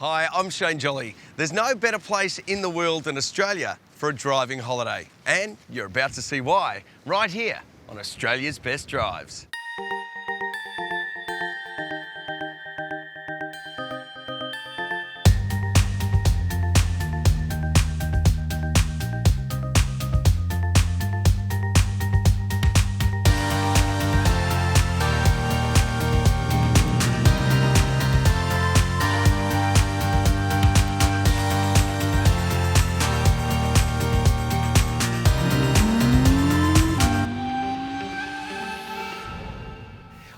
Hi, I'm Shane Jolly. There's no better place in the world than Australia for a driving holiday. And you're about to see why, right here on Australia's Best Drives.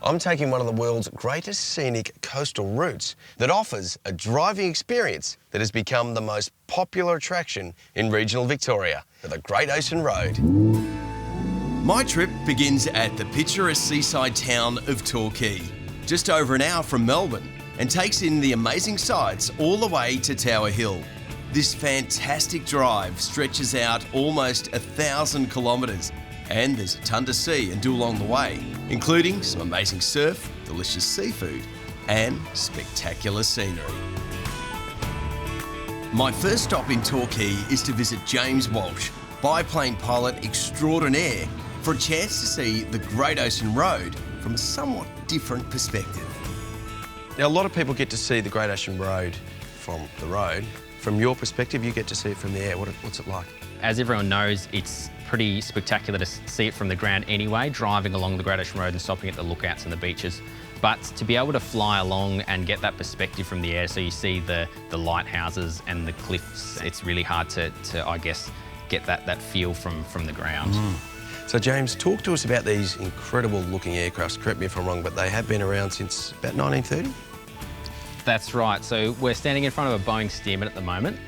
I'm taking one of the world's greatest scenic coastal routes that offers a driving experience that has become the most popular attraction in regional Victoria, the Great Ocean Road. My trip begins at the picturesque seaside town of Torquay, just over an hour from Melbourne, and takes in the amazing sights all the way to Tower Hill. This fantastic drive stretches out almost 1,000 kilometres, and there's a ton to see and do along the way, including some amazing surf, delicious seafood, and spectacular scenery. My first stop in Torquay is to visit James Walsh, biplane pilot extraordinaire, for a chance to see the Great Ocean Road from a somewhat different perspective. Now, a lot of people get to see the Great Ocean Road from the road. From your perspective, you get to see it from the air. What's it like? As everyone knows, it's pretty spectacular to see it from the ground anyway, driving along the Great Ocean Road and stopping at the lookouts and the beaches. But to be able to fly along and get that perspective from the air, so you see the lighthouses and the cliffs, it's really hard to I guess, get that feel from the ground. So James, talk to us about these incredible looking aircrafts. Correct me if I'm wrong, but they have been around since about 1930? That's right. So we're standing in front of a Boeing Stearman at the moment.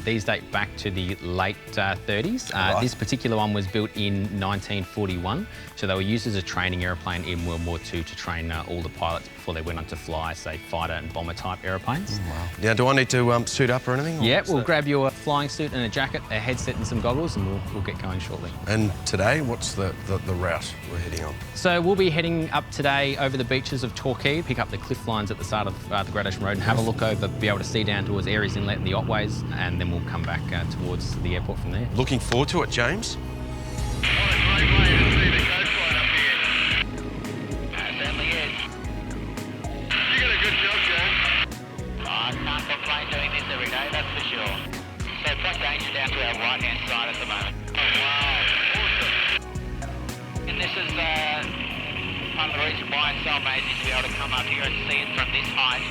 These date back to the late 30s. Right. This particular one was built in 1941. So they were used as a training aeroplane in World War II to train all the pilots before they went on to fly, say, fighter and bomber type aeroplanes. Wow. Now, do I need to suit up or anything? Yeah, we'll grab you a flying suit and a jacket, a headset and some goggles, and we'll get going shortly. And today, what's the route we're heading on? So we'll be heading up today over the beaches of Torquay, pick up the cliff lines at the start of the Great Ocean Road and have a look over, be able to see down towards Aries Inlet and the Otways, and then we'll come back towards the airport from there. Looking forward to it, James. What a great way to see the coastline up here. It certainly is. You did a good job, James. I can't complain doing this every day, that's for sure. So point danger down to our right-hand side at the moment. Oh, wow. Awesome. And this is part of the reason why it's so amazing to be able to come up here and see it from this height.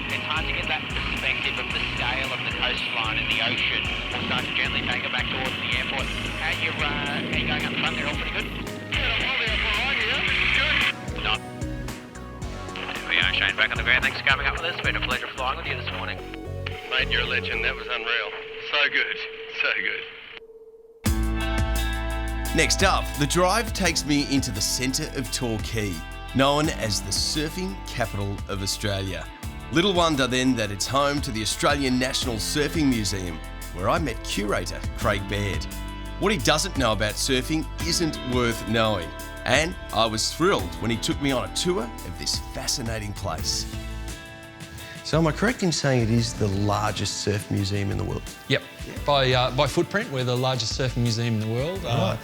It's hard to get that perspective of the scale of the coastline and the ocean. We'll start to gently take it back towards the airport. How you going up front there? All pretty good? Yeah, I'm holding up all right here. This is good. No. There we are, Shane, back on the ground. Thanks for coming up with us. It's been a pleasure flying with you this morning. Mate, you're a legend. That was unreal. So good. So good. Next up, the drive takes me into the centre of Torquay, known as the surfing capital of Australia. Little wonder then that it's home to the Australian National Surfing Museum, where I met curator Craig Baird. What he doesn't know about surfing isn't worth knowing, and I was thrilled when he took me on a tour of this fascinating place. So am I correct in saying it is the largest surf museum in the world? Yep. By footprint, we're the largest surfing museum in the world. Right.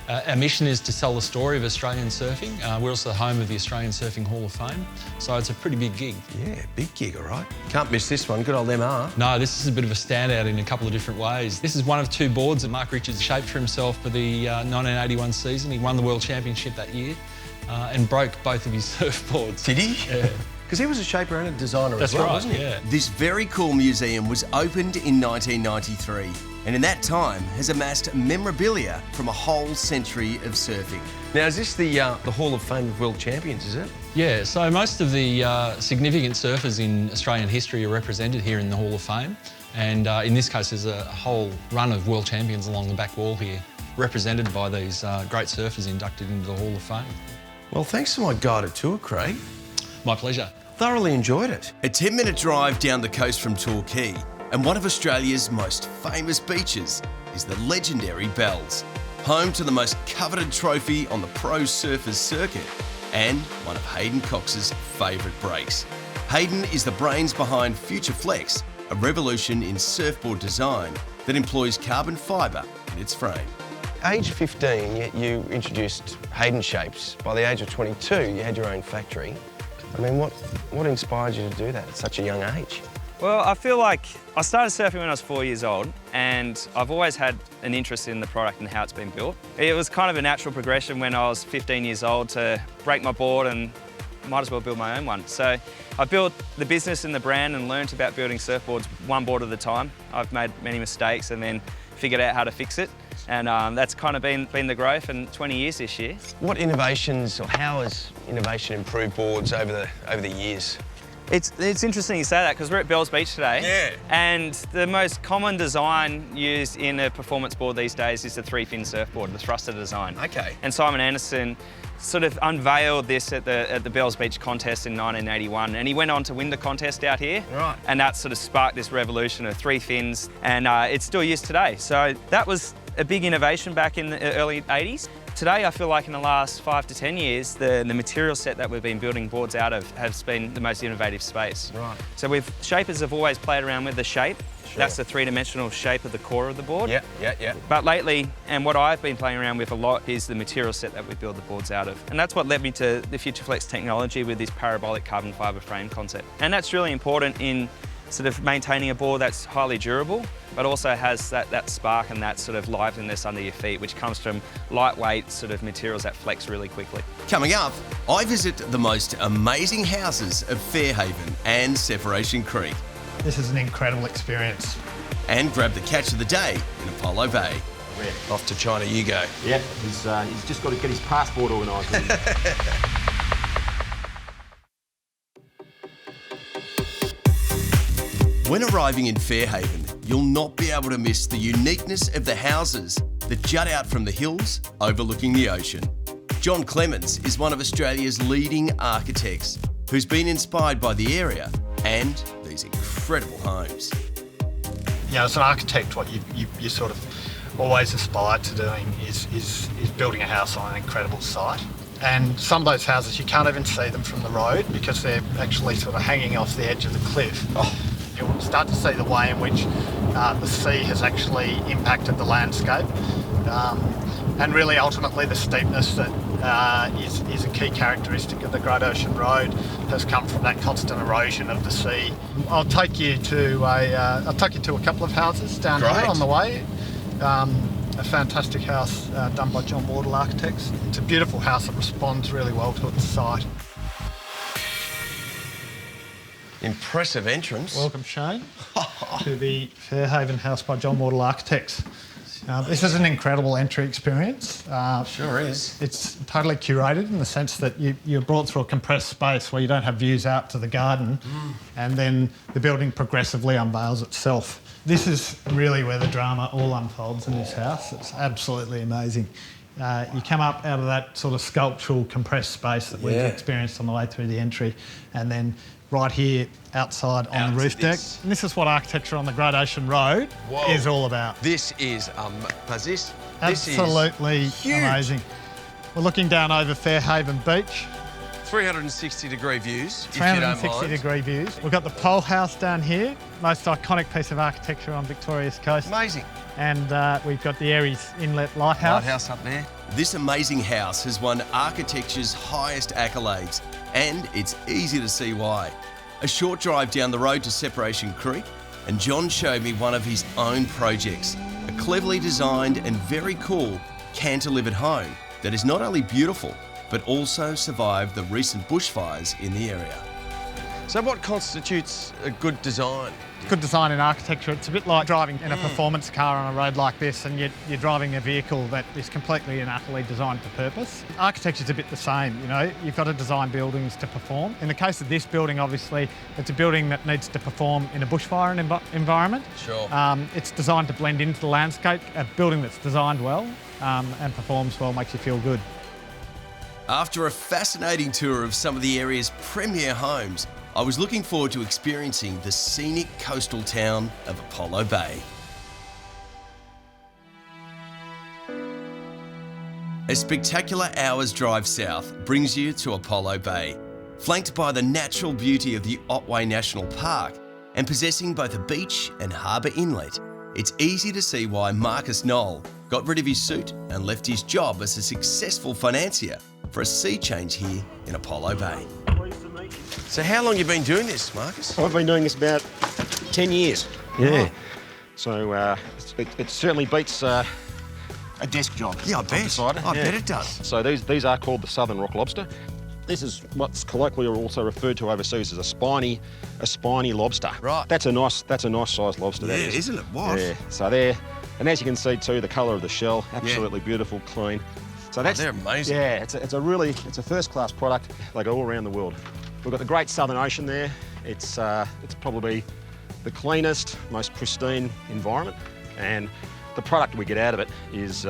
Our mission is to tell the story of Australian surfing. We're also the home of the Australian Surfing Hall of Fame, so it's a pretty big gig. Yeah, big gig, all right. Can't miss this one, good old MR. No, this is a bit of a standout in a couple of different ways. This is one of two boards that Mark Richards shaped for himself for the 1981 season. He won the World Championship that year and broke both of his surfboards. Did he? Yeah. Because he was a shaper and a designer That's as well, right, wasn't he? yeah. This very cool museum was opened in 1993 and in that time has amassed memorabilia from a whole century of surfing. Now, is this the Hall of Fame of World Champions, is it? Yeah, so most of the significant surfers in Australian history are represented here in the Hall of Fame. And in this case, there's a whole run of world champions along the back wall here, represented by these great surfers inducted into the Hall of Fame. Well, thanks for my guided tour, Craig. My pleasure. Thoroughly enjoyed it. A 10-minute drive down the coast from Torquay, and one of Australia's most famous beaches is the legendary Bells, home to the most coveted trophy on the pro surfers circuit and one of Hayden Cox's favourite breaks. Hayden is the brains behind Future Flex, a revolution in surfboard design that employs carbon fibre in its frame. Age 15, you introduced Hayden Shapes. By the age of 22, you had your own factory. I mean, what inspired you to do that at such a young age? Well, I feel like I started surfing when I was 4 years old, and I've always had an interest in the product and how it's been built. It was kind of a natural progression when I was 15 years old to break my board and might as well build my own one. So I built the business and the brand and learnt about building surfboards one board at a time. I've made many mistakes and then figured out how to fix it. And that's kind of been the growth, and 20 years this year. What innovations, or how has innovation improved boards over the years? It's interesting you say that, because we're at Bells Beach today. Yeah. And the most common design used in a performance board these days is the 3-fin surfboard, the thruster design. Okay. And Simon Anderson sort of unveiled this at the Bells Beach contest in 1981, and he went on to win the contest out here. Right. And that sort of sparked this revolution of 3 fins, and it's still used today. So that was a big innovation back in the early 80s. Today, I feel like in the last 5 to 10 years, the material set that we've been building boards out of has been the most innovative space. Right. So shapers have always played around with the shape. Sure. That's the 3-dimensional shape of the core of the board. Yeah. But lately, and what I've been playing around with a lot, is the material set that we build the boards out of. And that's what led me to the FutureFlex technology with this parabolic carbon fibre frame concept. And that's really important in sort of maintaining a board that's highly durable, but also has that spark and that sort of liveliness under your feet, which comes from lightweight sort of materials that flex really quickly. Coming up, I visit the most amazing houses of Fairhaven and Separation Creek. This is an incredible experience. And grab the catch of the day in Apollo Bay. Off to China you go. Yeah, he's just got to get his passport organised. When arriving in Fairhaven, you'll not be able to miss the uniqueness of the houses that jut out from the hills overlooking the ocean. John Clemens is one of Australia's leading architects who's been inspired by the area and these incredible homes. You know, as an architect, what you sort of always aspire to doing is building a house on an incredible site. And some of those houses, you can't even see them from the road because they're actually sort of hanging off the edge of the cliff. You'll start to see the way in which the sea has actually impacted the landscape. And really, ultimately, the steepness that is a key characteristic of the Great Ocean Road has come from that constant erosion of the sea. I'll take you to a couple of houses down here on the way. A fantastic house done by John Wardle Architects. It's a beautiful house that responds really well to its site. Impressive entrance. Welcome, Shane, to the Fairhaven House by John Wardle Architects. This is an incredible entry experience. Sure is. It's totally curated in the sense that you're brought through a compressed space where you don't have views out to the garden, and then the building progressively unveils itself. This is really where the drama all unfolds in this house. It's absolutely amazing. You come up out of that sort of sculptural compressed space that we've experienced on the way through the entry, and then right here outside on the roof deck. And this is what architecture on the Great Ocean Road is all about. This is absolutely amazing. We're looking down over Fairhaven Beach. 360-degree views, 360-degree views. We've got the Pole House down here, most iconic piece of architecture on Victoria's coast. Amazing. And we've got the Aries Inlet Lighthouse. Lighthouse up there. This amazing house has won architecture's highest accolades, and it's easy to see why. A short drive down the road to Separation Creek, and John showed me one of his own projects, a cleverly designed and very cool cantilevered home that is not only beautiful, but also survived the recent bushfires in the area. So what constitutes a good design? Good design in architecture, it's a bit like driving in a performance car on a road like this, and you're driving a vehicle that is completely and utterly designed for purpose. Architecture's a bit the same, you know, you've got to design buildings to perform. In the case of this building, obviously, it's a building that needs to perform in a bushfire environment. Sure. It's designed to blend into the landscape. A building that's designed well and performs well makes you feel good. After a fascinating tour of some of the area's premier homes, I was looking forward to experiencing the scenic coastal town of Apollo Bay. A spectacular hour's drive south brings you to Apollo Bay. Flanked by the natural beauty of the Otway National Park, And possessing both a beach and harbour inlet, it's easy to see why Marcus Knoll got rid of his suit and left his job as a successful financier for a sea change here in Apollo Bay. So how long you been doing this, Marcus? I've been doing this about 10 years. Yeah. So it certainly beats a desk job. Yeah, I I've bet. decided. I Yeah. bet it does. So these are called the Southern Rock Lobster. This is what's colloquially also referred to overseas as a spiny lobster. Right. That's a nice sized lobster. Yeah, that is. isn't it? What? Yeah. So there, and as you can see too, the colour of the shell, absolutely beautiful, clean. So that's they're amazing. Yeah, it's a first class product. They go all around the world. We've got the Great Southern Ocean there. It's probably the cleanest, most pristine environment, and the product we get out of it is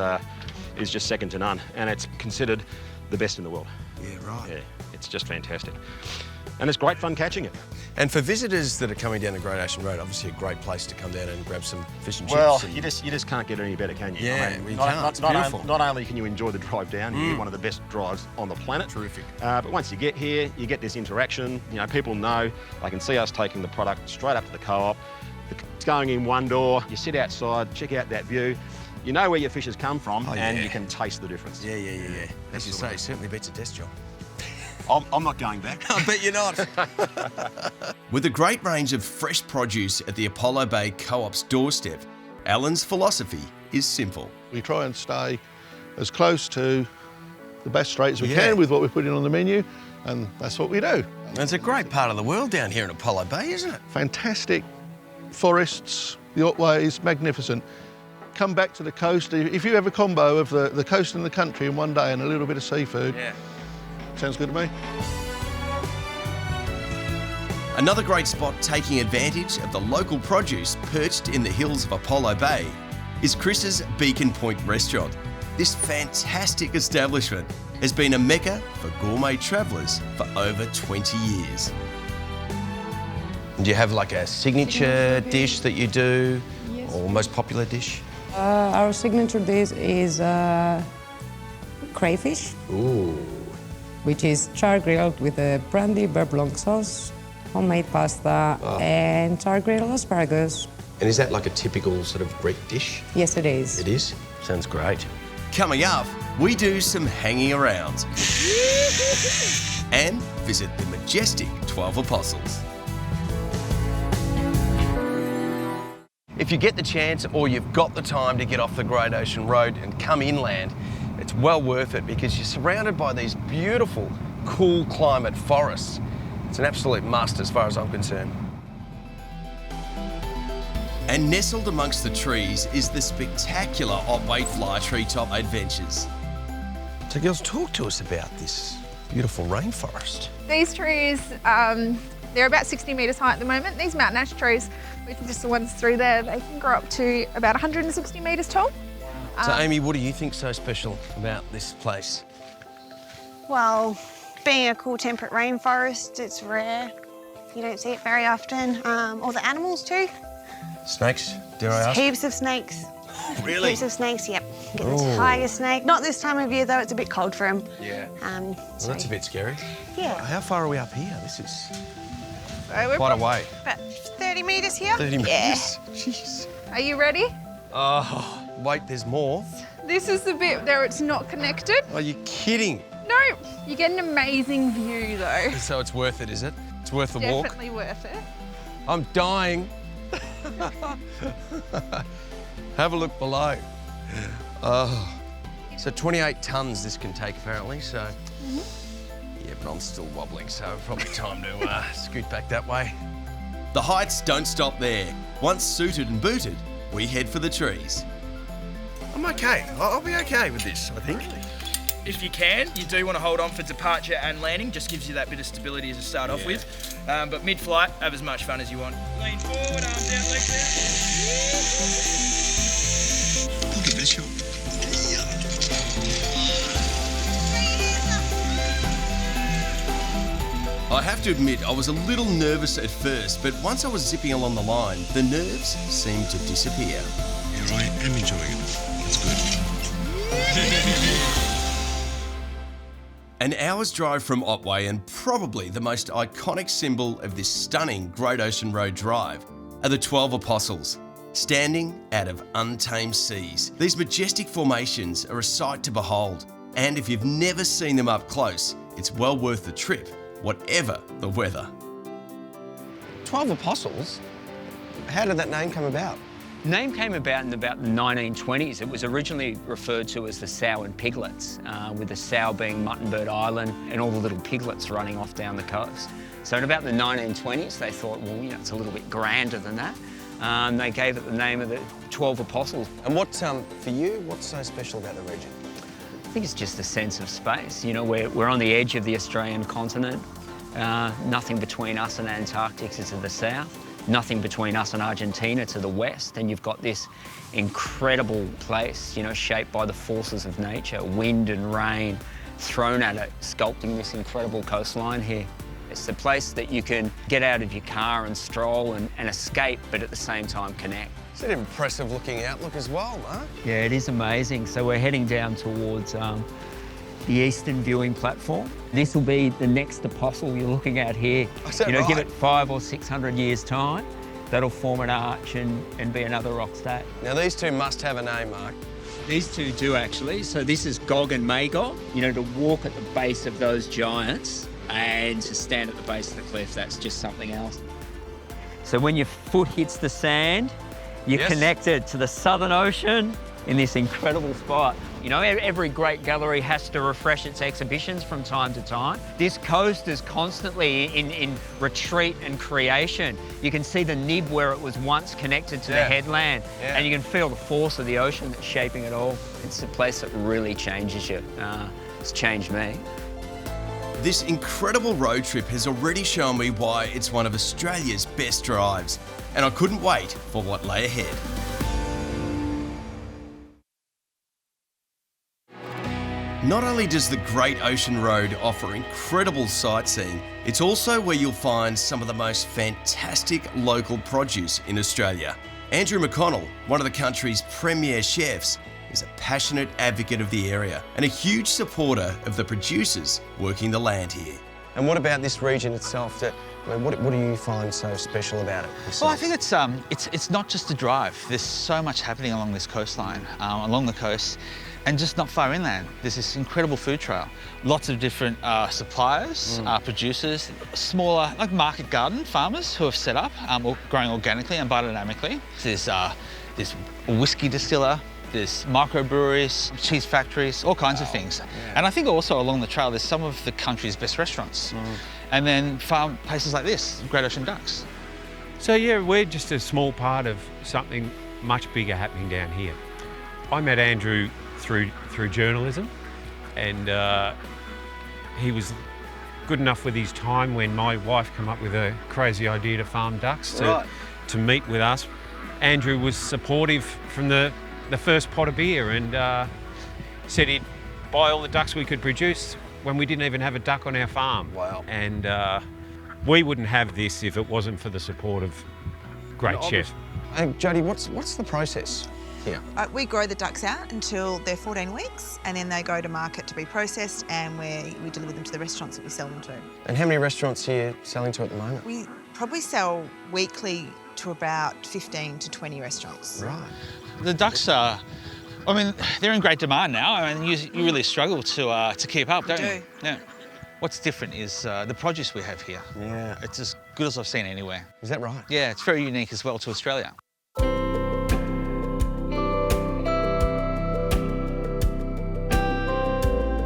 just second to none, and it's considered the best in the world. Yeah, right. Yeah, it's just fantastic. And it's great fun catching it. And for visitors that are coming down the Great Ocean Road, obviously a great place to come down and grab some fish and Well, chips. you just can't get any better, can you? Yeah, we can't. It's beautiful. Not only can you enjoy the drive down, you get one of the best drives on the planet. Terrific. But once you get here, you get this interaction. You know, people know, they can see us taking the product straight up to the co-op. It's going in one door, you sit outside, check out that view. You know where your fish has come from, and you can taste the difference. Yeah. As you say, it certainly beats a desk job. I'm not going back. I bet you're not. With a great range of fresh produce at the Apollo Bay Co-op's doorstep, Alan's philosophy is simple. We try and stay as close to the best straight as we Yeah. can with what we're putting on the menu, and that's what we do. It's a great part of the world down here in Apollo Bay, isn't it? Fantastic forests, the Otways, magnificent. Come back to the coast. If you have a combo of the coast and the country in one day and a little bit of seafood, sounds good to me. Another great spot taking advantage of the local produce perched in the hills of Apollo Bay is Chris's Beacon Point restaurant. This fantastic establishment has been a mecca for gourmet travellers for over 20 years. Do you have like a signature dish that you do, or most popular dish? Our signature dish is crayfish, which is char grilled with a brandy beurre blanc sauce, homemade pasta, and char grilled asparagus. And is that like a typical sort of Greek dish? Yes, it is. It is? Sounds great. Coming up, we do some hanging around and visit the majestic 12 Apostles. If you get the chance or you've got the time to get off the Great Ocean Road and come inland, it's well worth it because you're surrounded by these beautiful, cool climate forests. It's an absolute must as far as I'm concerned. And nestled amongst the trees is the spectacular Otway Fly Treetop Adventures. So girls, talk to us about this beautiful rainforest. These trees, they're about 60 metres high at the moment. These mountain ash trees, which are just the ones through there, they can grow up to about 160 metres tall. So Amy, what do you think so special about this place? Well, being a cool temperate rainforest, it's rare. You don't see it very often. All the animals too. Snakes, dare I ask? Heaps of snakes. Really? Heaps of snakes, yep. Get the tiger snake. Not this time of year though, it's a bit cold for them. Yeah. Well, that's a bit scary. Yeah. How far are we up here? This is So we're quite a way. About 30 metres here. 30 metres. Yeah. Jeez. Are you ready? Oh, wait, there's more. This is the bit where it's not connected. Are you kidding? No, you get an amazing view though. So it's worth it, is it? It's worth the walk? Definitely worth it. I'm dying. Have a look below. Oh. So 28 tonnes this can take apparently, so. Yeah, but I'm still wobbling, so probably time to scoot back that way. The heights don't stop there. Once suited and booted, we head for the trees. I'm okay. I'll be okay with this, I think. If you can, you do want to hold on for departure and landing, just gives you that bit of stability to start off with. But mid-flight, have as much fun as you want. Lean forward, arms out, legs out. Look at this shot. I have to admit, I was a little nervous at first, but once I was zipping along the line, the nerves seemed to disappear. Yeah, I am enjoying it. It's good. An hour's drive from Otway, and probably the most iconic symbol of this stunning Great Ocean Road drive, are the 12 Apostles, standing out of untamed seas. These majestic formations are a sight to behold, and if you've never seen them up close, it's well worth the trip, whatever the weather. 12 Apostles? How did that name come about? Name came about in about the 1920s. It was originally referred to as the Sow and Piglets, with the Sow being Muttonbird Island and all the little piglets running off down the coast. So in about the 1920s, they thought, well, you know, it's a little bit grander than that. They gave it the name of the 12 Apostles. And what, for you, what's so special about the region? I think it's just a sense of space. You know, we're on the edge of the Australian continent. Nothing between us and Antarctica to the south. Nothing between us and Argentina to the west, and you've got this incredible place, you know, shaped by the forces of nature, wind and rain thrown at it, sculpting this incredible coastline here. It's the place that you can get out of your car and stroll and escape, but at the same time connect. It's an impressive looking outlook as well, Mark. Yeah, it is amazing. So we're heading down towards the eastern viewing platform. This will be the next apostle you're looking at here. Is that you know, right? give it 500 or 600 years' time, that'll form an arch and be another rock state. Now these two must have a name, Mark. These two do actually. So this is Gog and Magog. You know, to walk at the base of those giants and to stand at the base of the cliff, that's just something else. So when your foot hits the sand, you're connected to the Southern Ocean in this incredible spot. You know, every great gallery has to refresh its exhibitions from time to time. This coast is constantly in retreat and creation. You can see the nib where it was once connected to the headland, and you can feel the force of the ocean that's shaping it all. It's a place that really changes you. It's changed me. This incredible road trip has already shown me why it's one of Australia's best drives, and I couldn't wait for what lay ahead. Not only does the Great Ocean Road offer incredible sightseeing, it's also where you'll find some of the most fantastic local produce in Australia. Andrew McConnell, one of the country's premier chefs, is a passionate advocate of the area and a huge supporter of the producers working the land here. And what about this region itself? What do you find so special about it? Well, I think it's not just a drive. There's so much happening along this coastline, along the coast. And just not far inland, there's this incredible food trail. Lots of different suppliers, producers, smaller, like market garden farmers who have set up, growing organically and biodynamically. There's this whiskey distiller, there's microbreweries, cheese factories, all kinds of things. Yeah. And I think also along the trail, there's some of the country's best restaurants. And then farm places like this, Great Ocean Ducks. So yeah, we're just a small part of something much bigger happening down here. I met Andrew through journalism, and he was good enough with his time when my wife came up with a crazy idea to farm ducks to meet with us. Andrew was supportive from the first pot of beer, and said he'd buy all the ducks we could produce when we didn't even have a duck on our farm. Wow. And we wouldn't have this if it wasn't for the support of great chef. Hey, Jodie, what's the process here? We grow the ducks out until they're 14 weeks, and then they go to market to be processed, and we deliver them to the restaurants that we sell them to. And how many restaurants are you selling to at the moment? We probably sell weekly to about 15 to 20 restaurants. Right. The ducks are, I mean, they're in great demand now. I mean, you really struggle to keep up, don't you? Yeah. What's different is the produce we have here. Yeah. It's as good as I've seen anywhere. Is that right? Yeah, it's very unique as well to Australia.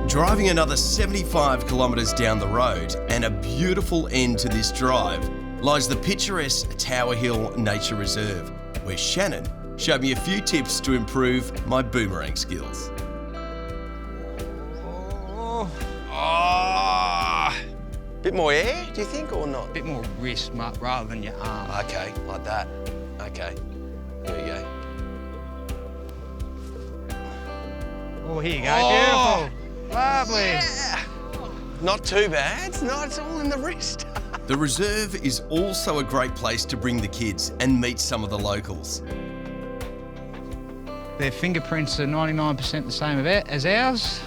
Driving another 75 kilometres down the road, and a beautiful end to this drive, lies the picturesque Tower Hill Nature Reserve, where Shannon showed me a few tips to improve my boomerang skills. Bit more air, do you think, or not? Bit more wrist rather than your arm. Okay, like that. Okay, here we go. Oh, here you go, beautiful. Lovely. Yeah. Not too bad, it's all in the wrist. The reserve is also a great place to bring the kids and meet some of the locals. Their fingerprints are 99% the same as ours.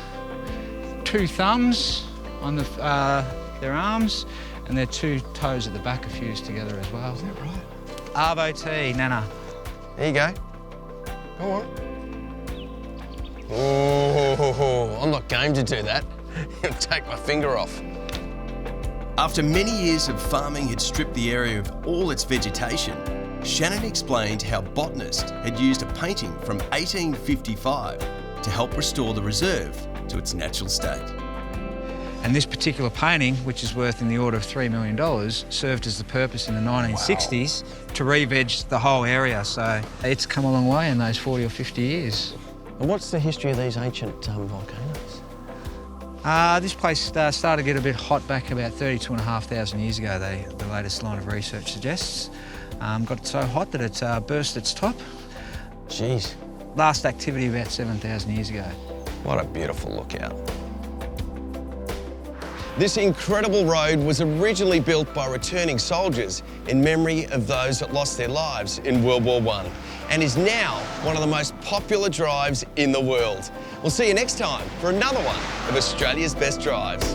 2 thumbs, on their arms, and their 2 toes at the back are fused together as well. Is that right? Arvo T, Nana. There you go. Go on. Oh, I'm not game to do that. It'll take my finger off. After many years of farming had stripped the area of all its vegetation, Shannon explained how botanists had used a painting from 1855 to help restore the reserve to its natural state. And this particular painting, which is worth in the order of $3 million, served as the purpose in the 1960s to re-veg the whole area. So it's come a long way in those 40 or 50 years. And what's the history of these ancient volcanoes? This place started to get a bit hot back about 32,500 years ago, the latest line of research suggests. Got so hot that it burst its top. Jeez. Last activity about 7,000 years ago. What a beautiful lookout. This incredible road was originally built by returning soldiers in memory of those that lost their lives in World War I and is now one of the most popular drives in the world. We'll see you next time for another one of Australia's Best Drives.